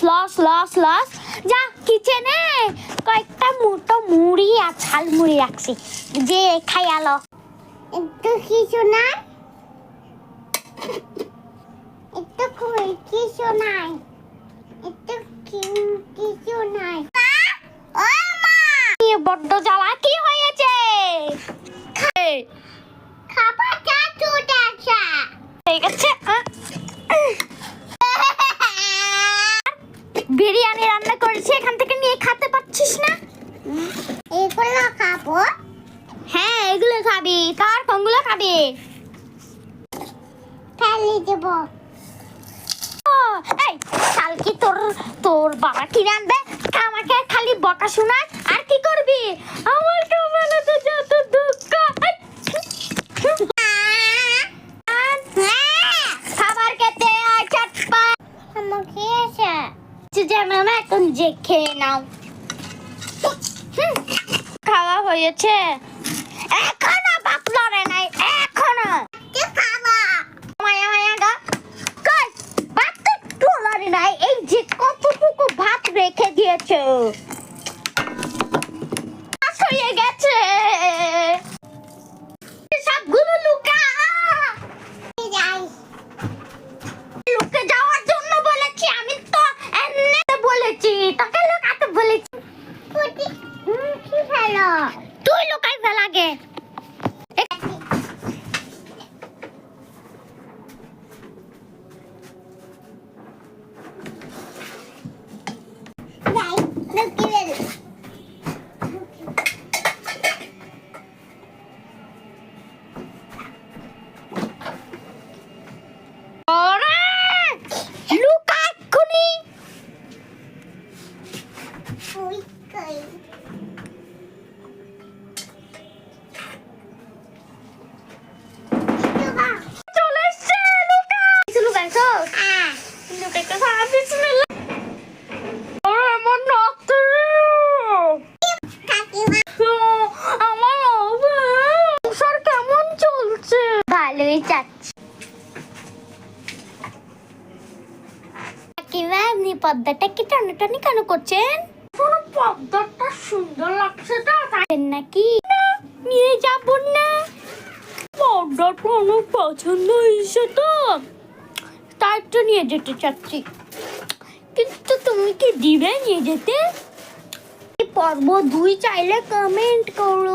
Loss loss loss. যা কিচেনে কয়েকটা মোটো মুড়ি আর ঝাল মুড়ি রাখছি, যে খাই আলো। একটু কিছু নাই, একটু কিছু নাই, একটু কিছু নাই। বড্ড জ্বালা, কি হয়েছে? খাবারটা ছুটে আসা হয়ে গেছে। বিরিয়ানি রান্না করেছি, এখান থেকে নিয়ে খেতে পাচ্ছিস না? এগুলো খাবো। হ্যাঁ এগুলো খাবি, কার কোনগুলো খাবি? ফেলে দেব। এই কাল কি তোর বাবা কিনে আনবে, আমাকে খালি বকা শোনায়, আর কি করবি? আমার কপালেতে যত দুঃখ। খাবার খেতে আয় চটপট। আমাকে এসে যেমন এখন যে খেয়ে নাও। খাওয়া হয়েছে এখনো, বাপ লড়ে নাই এখনো। মায়া মায়া গা কই, বাপ তো একটু লড়ে নাই। এই যে কতটুকু ভাত রেখে দিয়েছো, হয়ে গেছে। সবগুলো লুকা লুকে যাওয়ার জন্য বলেছি, আমি তো এমনি বলেছি, তোকে লুকাতে বলেছি। কি ভালো, তুই লুকাই ফেলাগে। ভালোই যাচ্ছে। আপনি পর্দাটা কি টানাটানি কেন করছেন? পর্দাটা সুন্দর লাগছে তো, তাই নাকি? নিয়ে যাব না, পর্দাটা অনেক পছন্দ হয়েছে তো, তাই তো নিয়ে যেতে চাচ্ছি। কিন্তু তুমি কি দিবে নিয়ে যেতে? পর্ব 2 চাইলে কমেন্ট করো।